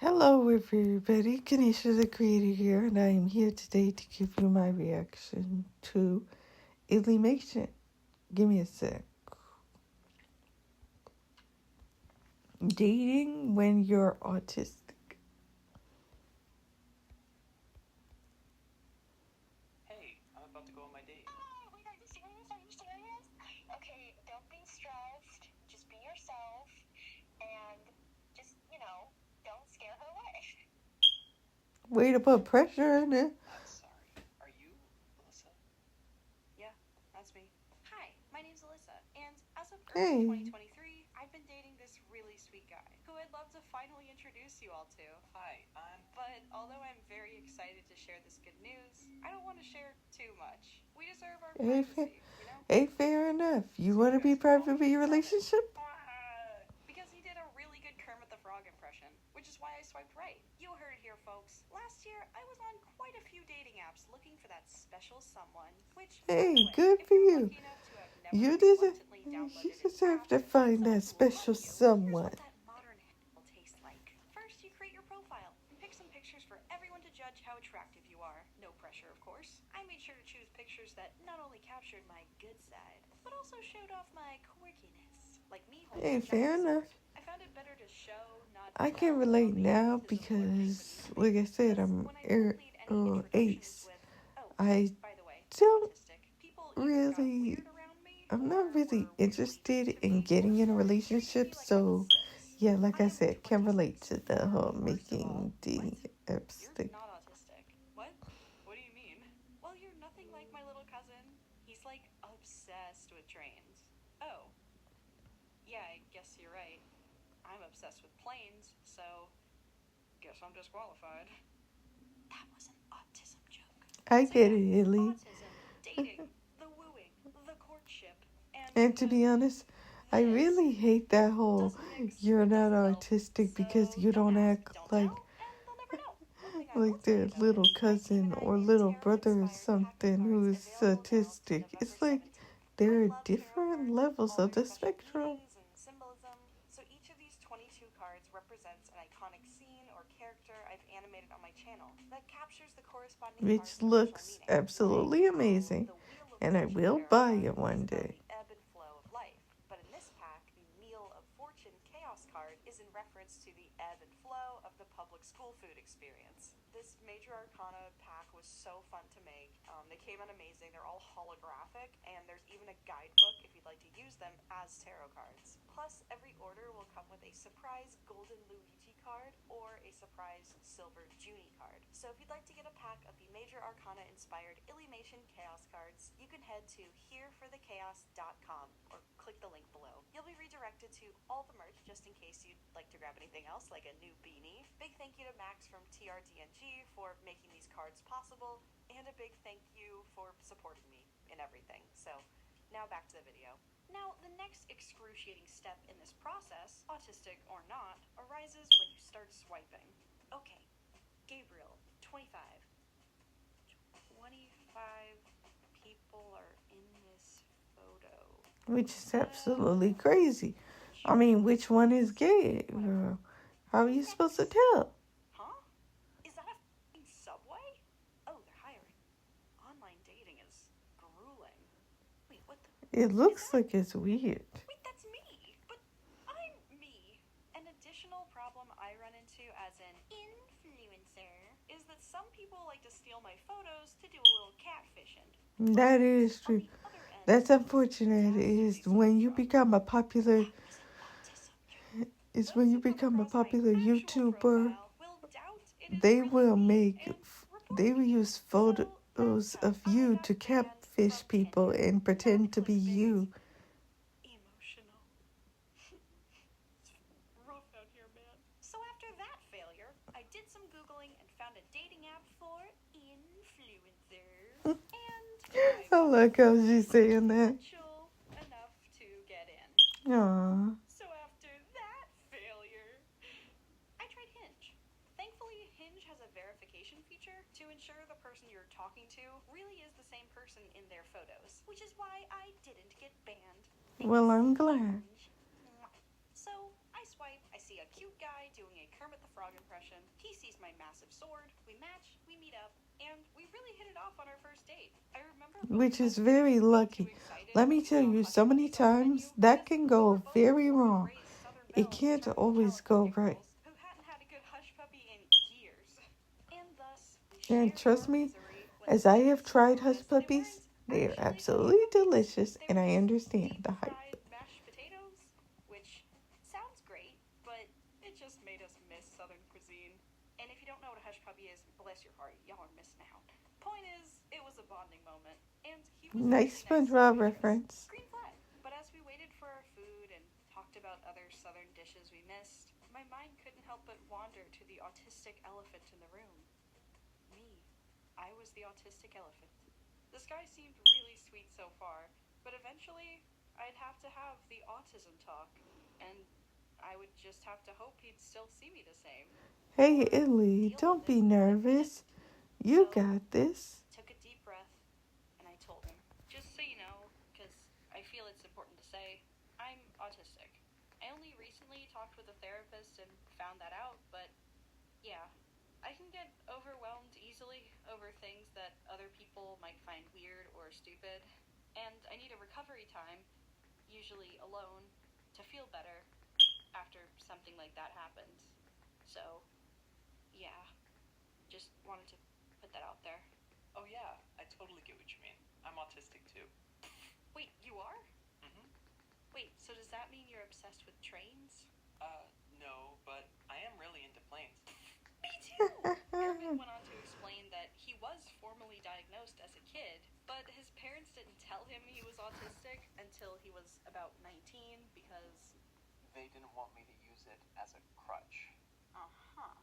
Hello, everybody. Kanisha, the creator here, and I am here today to give you my reaction to illymation. Give me a sec. Dating when you're autistic. Hey, I'm about to go on my date. Oh my god, are you serious? Are you serious? Okay, don't be stressed. Just be yourself and just, don't scare her away. Way to put pressure in it. I'm sorry. Are you Alyssa? Yeah, that's me. Hi, my name's Alyssa, and as of Hey. early 2023, I've been dating this really sweet guy who I'd love to finally introduce you all to. Hi, I'm... But although I'm very excited to share this good news, I don't want to share too much. We deserve our privacy, you know? Hey, fair enough. You want to be private with your relationship? Because he did a really good Kermit the Frog impression, which is why I swiped right. You heard it here, folks. Last year, I was on quite a few dating apps looking for that special someone, which, Hey, by the way, good if for you're you. lucky enough to have never You reluctantly deserve downloaded to an app, find that someone special will love you. someone. Here's what that modern will taste like. First, you create your profile and pick some pictures for everyone to judge how attractive you are. No pressure, of course. I made sure to choose pictures that not only captured my good side, but also showed off my quirkiness. Like me holding Hey, a fair giant enough. sword. I found it better to show, not I tell, can relate on the now autism because, webpage like I said, because I'm when I don't lead any introductions ace. with, oh, I by the way, I'm don't autistic, people either got really, weird around me I'm or not really were weirdly interested into in me, getting or in a treated me relationship. like I So, was 6. yeah, like I I am said, can relate to autistic, the or whole worst of all, making dating what? apps You're thing. not autistic. What? What do you mean? Well, you're nothing like my little cousin. He's like obsessed with trains. Oh. Yeah, I guess you're right. I'm obsessed with planes, so guess I'm disqualified. That was an autism joke. I So get yeah, it, Illy. autism, dating, the wooing, the courtship, and And to be honest, I really hate that whole doesn't mix you're with not doesn't melt. autistic because So you don't don't ask, act don't like tell, and they'll never know. One thing I will tell their you though little is my team cousin and I or made little tarot brother or inspired pack of something cards who's available now to autistic. November It's like 17th. there I are love tarot different cards, levels all of their the special spectrum, meanings and symbolism. So each of these 22 cards represents an iconic scene or character I've animated on my channel that captures the corresponding which card's emotional looks meaning. absolutely Like how amazing, the Wheel of and I Fortune will tarot buy card it one is about day. the ebb and flow of life. But in this pack, the Meal of Fortune Chaos card is in reference to the ebb and flow of the public school food experience. This major arcana pack was so fun to make. They came out amazing. They're all holographic, and there's even a guidebook if you'd like to use them as tarot cards. Plus, every order will come with a surprise golden Luigi card or a surprise silver Junie card. So if you'd like to get a pack of the major arcana inspired illymation chaos cards, you can head to hereforthechaos.com or click the link below. You'll be redirected to all the merch just in case you'd like to grab anything else like a new beanie. Big thank you to Max from TRDNG for making these cards possible, and a big thank you for supporting me in everything. So now back to the video. Now, the next excruciating step in this process, autistic or not, arises when you start swiping. Okay, Gabriel, 25. 25 people are in this photo. Which is absolutely crazy. I mean, which one is gay? How are you supposed to tell? Huh? Is that a f***ing Subway? Oh, they're hiring. Online dating is grueling. Wait, what the? It looks like it's weird. Wait, that's me. But I'm me. An additional problem I run into as an influencer is that some people like to steal my photos to do a little catfishing. That is true. That's unfortunate. Is when you become a popular YouTuber, they will use photos of you to catfish people and pretend to be you. Emotional. It's rough out here, man. So after that failure, I did some Googling and found a dating app for influencers. And I like how she's saying that. enough to get in. Aww. So after that failure, I tried Hinge. Thankfully, Hinge has a verification feature to ensure the person you're talking to really is the same person in their photos, which is why I didn't get banned. Well, I'm glad. So I swipe, I see a cute guy doing a Kermit the Frog impression. He sees my massive sword, we match, we meet up, and we really hit it off on our first date. I remember both Which of is us very being lucky. too excited Let me when we tell saw you, hush so many puppies on the times menu that because can we were go both very born and wrong. raised Southern It belles can't turned always go California right. girls who hadn't had a good hush puppy in years. And thus, we And shared trust our me, misery when as I have scientists tried told hush us they puppies, weren't they are actually absolutely puppy puppies. delicious, They and were I just understand the hype. deep-fried mashed potatoes, which sounds great, but it just made us miss Southern cuisine. And if you don't know what a hush puppy is, bless your heart, y'all are missing out. Point is, it was a bonding moment, and he was Nice really nice to the SpongeBob waitress. reference. Green flag. But as we waited for our food and talked about other Southern dishes we missed, my mind couldn't help but wander to the autistic elephant in the room. Me. I was the autistic elephant. This guy seemed really sweet so far, but eventually I'd have to have the autism talk, and I would just have to hope he'd still see me the same. Hey, Or Illy, deal don't with be it as if he nervous. didn't. You So, got this. took a deep breath, and I told him, just so you know, because I feel it's important to say, I'm autistic. I only recently talked with a therapist and found that out, but yeah, I can get overwhelmed easily over things that other people might find weird or stupid, and I need a recovery time, usually alone, to feel better after something like that happens. So, yeah, just wanted to put that out there. Oh yeah, I totally get what you mean. I'm autistic too. Wait, you are? Mm-hmm. Wait, so does that mean you're obsessed with trains? No, but I am really into planes. Me too! Kermit went on to explain that he was formally diagnosed as a kid, but his parents didn't tell him he was autistic until he was about 19 because... They didn't want me to use it as a crutch. Uh-huh.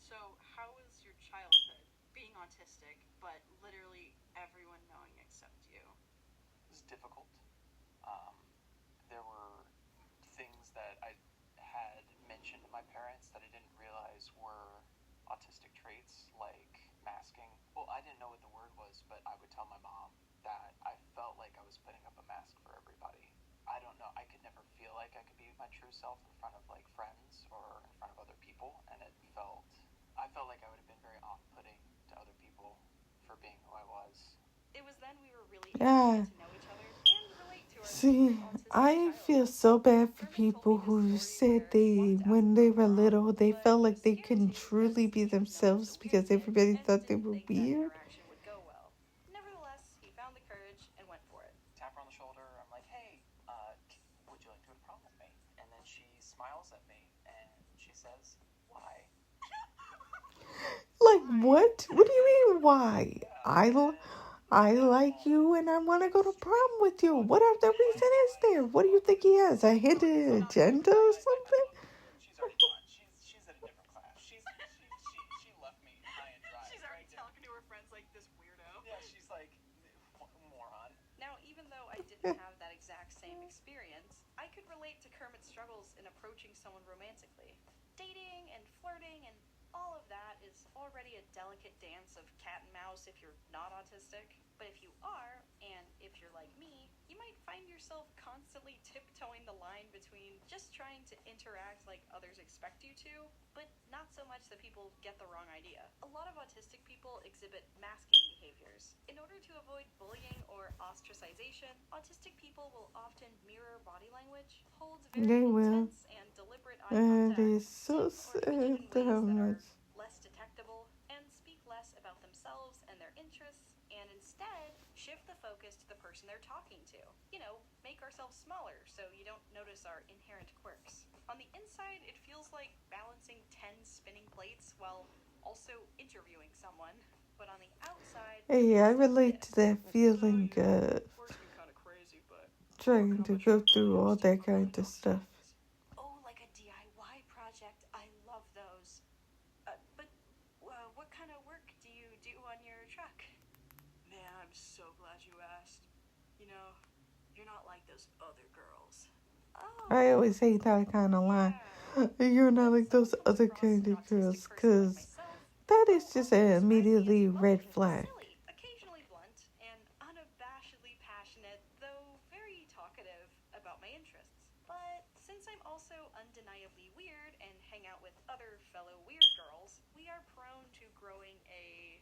So how was your childhood, being autistic, but literally everyone knowing except you? It was difficult. There were things that I had mentioned to my parents that I didn't realize were autistic traits, like masking. Well, I didn't know what the word was, but I would tell my mom that I felt like I was putting up a mask for everybody. I don't know, I could never feel like I could be my true self in front of like friends or in front of other people, and I felt like I would have been very off-putting to other people for being who I was. It was then we were really able to get to know each other and relate to our See, autistic I feel childhood. so bad for Kermit told people me his who story said where he they, wanted to ask when a they girl were prom, little, they but felt he like was they scared couldn't to truly because be he was known as themselves a weird because kid everybody and thought they didn't were think that weird. interaction would go well. Nevertheless, he found the courage and went for it. Tap her on the shoulder, I'm like, hey, would you like to go to prom with me? And then she smiles at me and she says, why? Like, what? What do you mean, why? Yeah, I like you and I want to go to prom with you. What other reason is there? What do you think he has? A hidden agenda or something? She's already gone. She's at a different class. She left me high and dry. She's already talking to her friends like this weirdo. Yeah, she's like, moron. Now, even though I didn't have that exact same experience, I could relate to Kermit's struggles in approaching someone romantically. Dating and flirting and all of that is already a delicate dance of cat and mouse if you're not autistic. But if you are, and if you're like me, you might find yourself constantly tiptoeing the line between just trying to interact like others expect you to, but not so much that people get the wrong idea. A lot of autistic people exhibit masking behaviors. In order to avoid bullying or ostracization, autistic people will often mirror body language, hold very They will. intense and deliberate eye And contact, it's so sing or tweet sad in how ways that much. are less detectable, and speak less about themselves and their interests, and instead shift the focus to the person they're talking to. You know, make ourselves smaller so you don't notice our inherent quirks. On the inside, it feels like balancing 10 spinning plates while also interviewing someone, but on the outside, Hey, I it's like relate to this. that feeling So, of work's been kind of crazy, but trying to go through all that kind of stuff. oh, like a DIY project. I love those. But what kind of work do you do on your truck? Man, I'm so glad you asked. You know, you're not like those other girls. Oh. I always hate that kind of line. You're not like those other kind of girls, because that is just an immediately red flag. Silly, occasionally blunt, and unabashedly passionate, though very talkative about my interests. But Since I'm also undeniably weird and hang out with other fellow weird girls, we are prone to growing a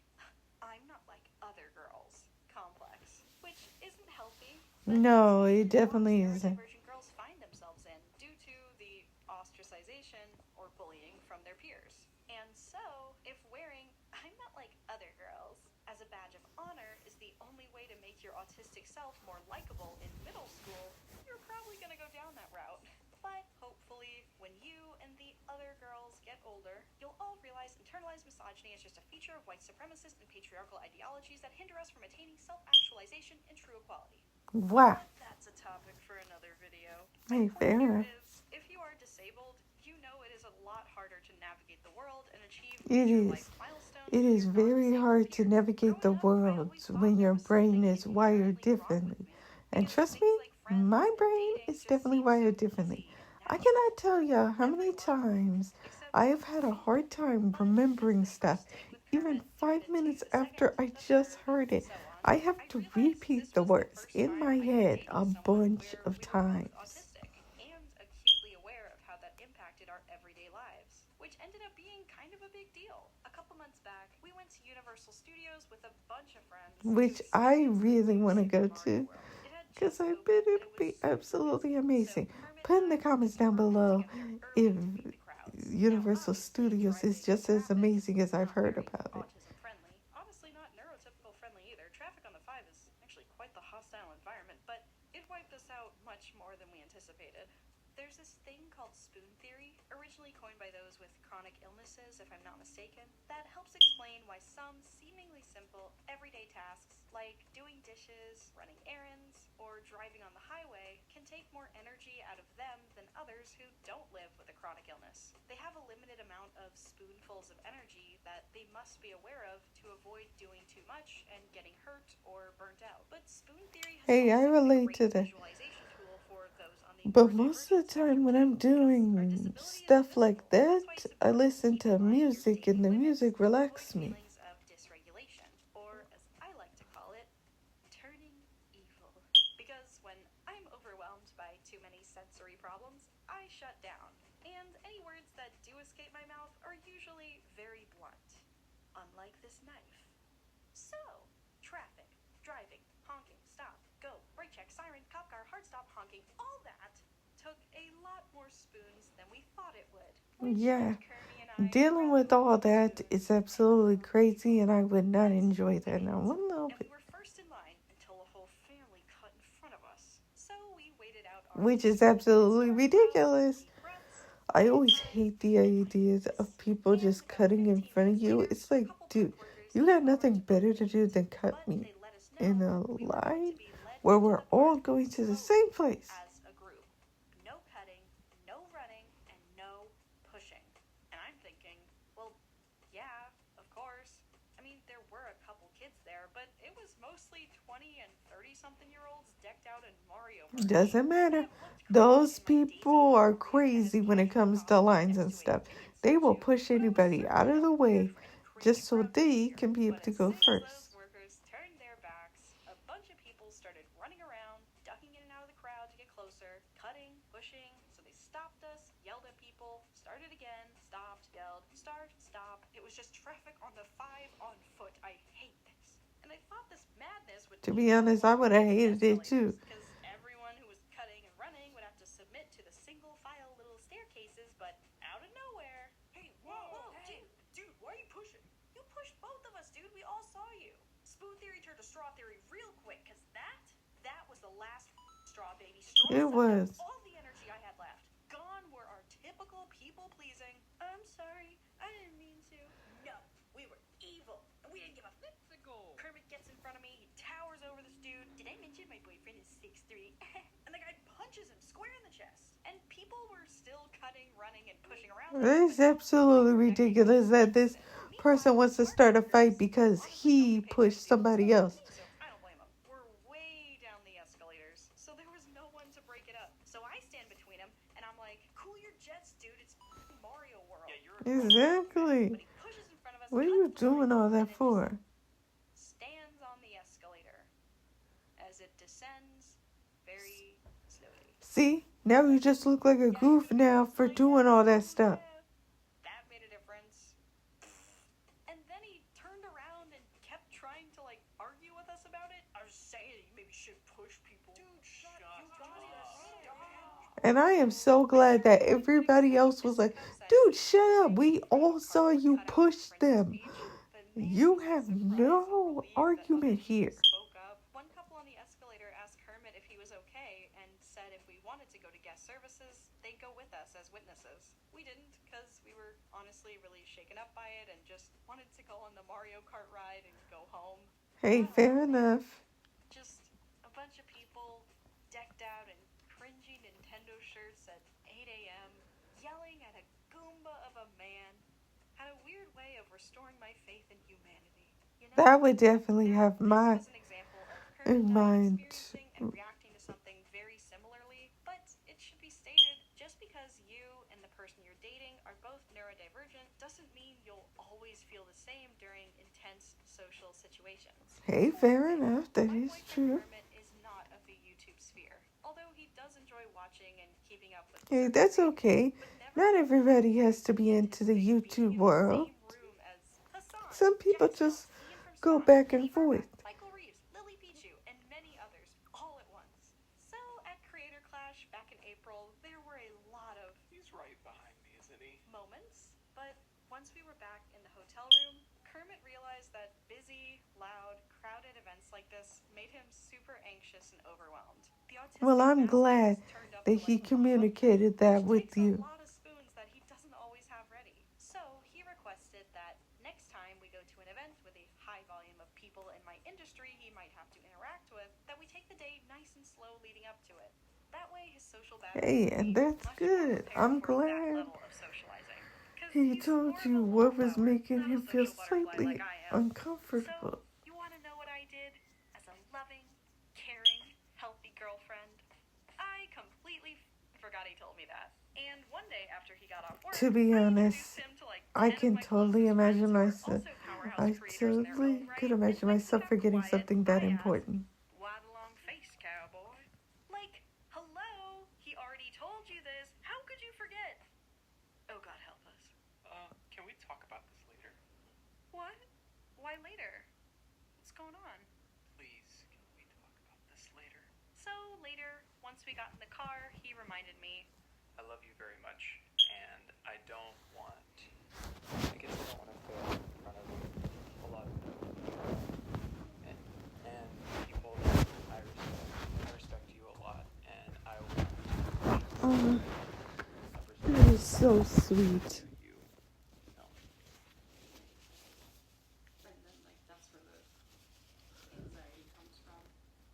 I'm not like other girls complex, which isn't healthy. No, it definitely isn't. Neurodivergent girls find themselves in due to the ostracization or bullying from their peers. And so, if wearing I'm not like other girls as a badge of honor is the only way to make your autistic self more likable in middle school, you're probably going to go down that route. But hopefully, when you and the other girls get older, you'll all realize internalized misogyny is just a feature of white supremacist and patriarchal ideologies that hinder us from attaining self-actualization and true equality. Wow. But that's a topic for another video. Hey, My point fair here enough. is, if you are disabled, you know it is a lot harder to navigate the world and achieve It major is. life milestones It with is your very non-disabled hard to peers. navigate the Growing up, I world always thought when there your was brain something is wired inherently wrong with differently. me. And Because trust things me, like friends my and brain dating is just definitely seem so wired differently. easy and I natural. cannot tell you how many Everyone, times except I have had a hard time but remembering as the stuff. first date with Even Kermit turned 5 into minutes the after second, I the just third, heard and it, so on, I have I to realized repeat this the was the words first in time my I had head dated a someone bunch where of we were both times. autistic and acutely aware of how that impacted our everyday lives, which ended up being kind of a big deal. A couple months back, we went to Universal Studios with a bunch of friends Which to I experience really new want to Super go Mario to World. It had because just I bet opened and it it'll was be super absolutely busy. amazing. So Kermit Put in and the I comments were down able to below get there if early to beat the crowds. Universal Now, us, being Studios is driving just as traffic amazing as I've not heard very about it. autism friendly. Honestly, not neurotypical friendly either. Traffic on the 5 is actually quite the hostile environment, but it wiped us out much more than we anticipated. There's this thing called spoon theory, originally coined by those with chronic illnesses, if I'm not mistaken, that helps explain why some seemingly simple, everyday tasks, like doing dishes, running errands, or driving on the highway, can take more energy out of them than others who don't live with a chronic illness. They have a limited amount of spoonfuls of energy that they must be aware of to avoid doing too much and getting hurt or burnt out. But spoon theory has Hey, I also been a relate great to that. visualization tool for those on the But most of neurodivergent the time spectrum when too, I'm because our doing disability is stuff like invisible. That's why that, it's I important to listen keep to in mind your music daily and the limits music to avoid relaxes me. feelings of dysregulation, or as I like to call it, turning evil. Because when I'm overwhelmed by too many sensory problems, I shut down. And any words that do escape my mouth are usually very blunt. Unlike this knife. So, traffic, driving, honking, stop, go, brake check, siren, cop car, hard stop, honking, all that took a lot more spoons than we thought it would. Which Yeah, left Kermie and I dealing with rather all low that spoons is and absolutely little crazy, evil. and I would not But enjoy we that made now it, one little and we bit. were first in line until a whole family cut in front of us. So we waited out our Which is turn, absolutely snorted loud, ridiculous. deep breaths, I waited always for hate the and ideas politeness. of people And just about cutting in 15 front of minutes you. later, It's a like, couple dude, park workers you got came over nothing to book better the to do gate. than cut But me they let us in know a we were going to line be led where into we're the all park going to the slowly, same place. as a group. No cutting, no running, and no pushing. And I'm thinking, well, yeah, of course. I mean, there were a couple kids there, but it was mostly 20 and 30-something-year-olds decked out in Mario merch. Doesn't I matter. may have looked Those crazy in my Daisy people are Fury kind of crazy when it casual comes to top lines next and to a stuff. Minion They will statue, push but I was anybody out certainly of not the prepared way for any crazy just so crowd they behavior. can be able But to as go soon as those first. workers turned their backs, a bunch of people started running around, ducking in and out of the crowd to get closer, cutting, pushing, so they stopped us, yelled at people, started again, stopped, yelled, start, stop. It was just traffic on the 5 on foot. I hate this. And I thought this madness would To be be no honest, I longer would have on the hated it too. escalators, because everyone who was cutting and running would have to submit to the single file little staircases, but out of nowhere. Hey, whoa, hey, dude, why are you pushing? You pushed both of us, dude. We all saw you. Spoon theory turned to straw theory real quick, because that was the last straw, baby. Straw It sucked out was. all the energy I had left. Gone were our typical people-pleasing, I'm sorry, I didn't mean to. No, we were evil, and we didn't give a fixicle. Kermit gets in front of me, he towers over this dude. Did I mention my boyfriend is 6'3"? And the guy punches him square in the chest. And people were still cutting, running, and pushing around us. It's absolutely ridiculous that this person wants to start a fight because he pushed somebody else. So I don't blame him. We're way down the escalators, so there was no one to break it up. So I stand between him, and I'm like, cool your jets, dude. It's Mario World. Yeah, you're Exactly. But he pushes in front of us. What are you cuts through doing it, all and that then for? just stands on the escalator as it descends very slowly. See? Now you just look like a goof now for doing all that stuff. That made a difference. And then he turned around and kept trying to, like, argue with us about it. I was saying you maybe should push people. Dude, shut up. And I am so glad that everybody else was like, dude, shut up. We all saw you push them. You have no argument here. One couple on the escalator asked Kermit if he was okay and said if we wanted to go to guest services, they'd go with us as witnesses. We didn't because we were honestly really shaken up by it and just wanted to go on the Mario Kart ride and go home. Hey, fair enough. Just a bunch of people decked out in cringy Nintendo shirts at 8 a.m., yelling at a Goomba of a man, had a weird way of restoring my faith in humanity. You know, That would definitely have this my was an example of Kermit in mind. experiencing and reacting to something very similarly, but it should be stated, just because you and the person you're dating are both neurodivergent doesn't mean you'll always feel the same during intense social situations. Hey, fair enough. That My is boyfriend true. Kermit is not of the YouTube sphere, although he does enjoy watching and keeping up with. Hey, that's okay. Not everybody has to be into the YouTube world. Some people just go back and forth. Michael Reeves, Lily Pichu, and many others all at once. So at Creator Clash back in April, there were a lot of He's right behind me, isn't he? moments, but once we were back in the hotel room, Kermit realized that busy, loud, crowded events like this made him super anxious and overwhelmed. The autistic Well, I'm master glad has turned up that to he like communicated that which with takes you. a lot of spoons that he doesn't always have ready. So he requested that next time we go to an event with a high volume of people in my industry he might have to interact with, that we take the day nice and slow leading up to it. That way his social battery Hey, will and be that's much more good. prepared I'm for that glad level of socializing. 'Cause he he's told more of you a what was wallflower, making not a him feel social butterfly slightly like I am. uncomfortable. So, you want to know what I did as a loving, caring, healthy girlfriend? I completely forgot he told me that. And one day after he got off work, To be I honest, introduced him to like I 10 can of my totally closest imagine friends who are myself. also powerhouse I creators in their totally own right, could and imagine when he myself got forgetting quiet, something that I asked, important. "Why the long face, cowboy?" Like, hello? He already told you this. How could you forget? Oh, God help us. Can we talk about this later? What? Why later? What's going on? Please, can we talk about this later? So later, once we got in the car, he reminded me, I love you very much, and I don't want... I guess I don't want to fail in front of a lot of people. And people that I respect you a lot, and I want That is so sweet. you know. and then like that's where the anxiety comes from.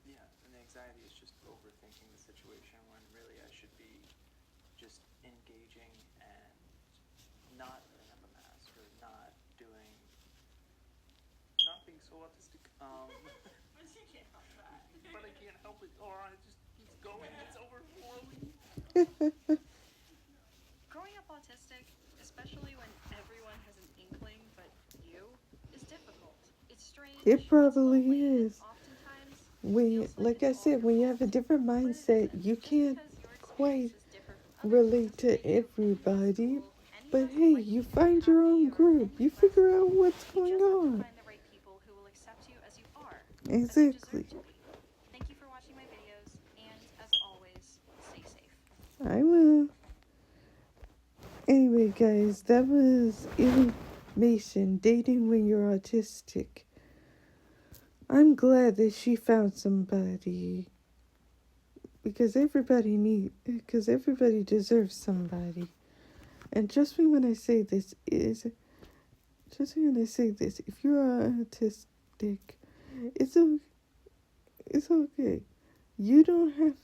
Yeah, and the anxiety is just overthinking the situation when really I should be just engaging and not putting up a mask or not being so autistic. But you can't help that. But I can't help it. Or it just keeps going. It's overflowing. Growing up autistic, especially when everyone has an inkling but you, is difficult. It's strange. It probably it's lonely, is. and oftentimes When, like I said, when you have a different mindset, you can't quite relate to everybody. But hey, you find your own group. You figure out what's going on. Find the right people who will accept you as you are. Exactly. Thank you for watching my videos, and as always, stay safe. I will. Anyway, guys, that was illymation, dating when you're autistic. I'm glad that she found somebody because everybody deserves somebody. And trust me when I say this, if you're autistic, it's okay. You don't have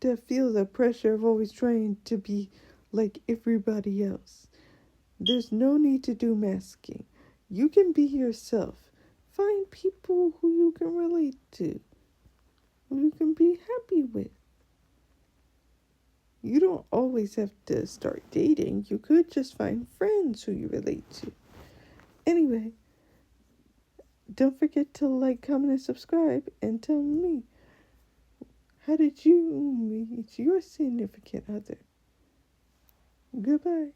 to feel the pressure of always trying to be like everybody else. There's no need to do masking. You can be yourself. Find people who you can relate to, who you can be happy with. You don't always have to start dating. You could just find friends who you relate to. Anyway, don't forget to like, comment, and subscribe, and tell me How did you meet your significant other? Goodbye.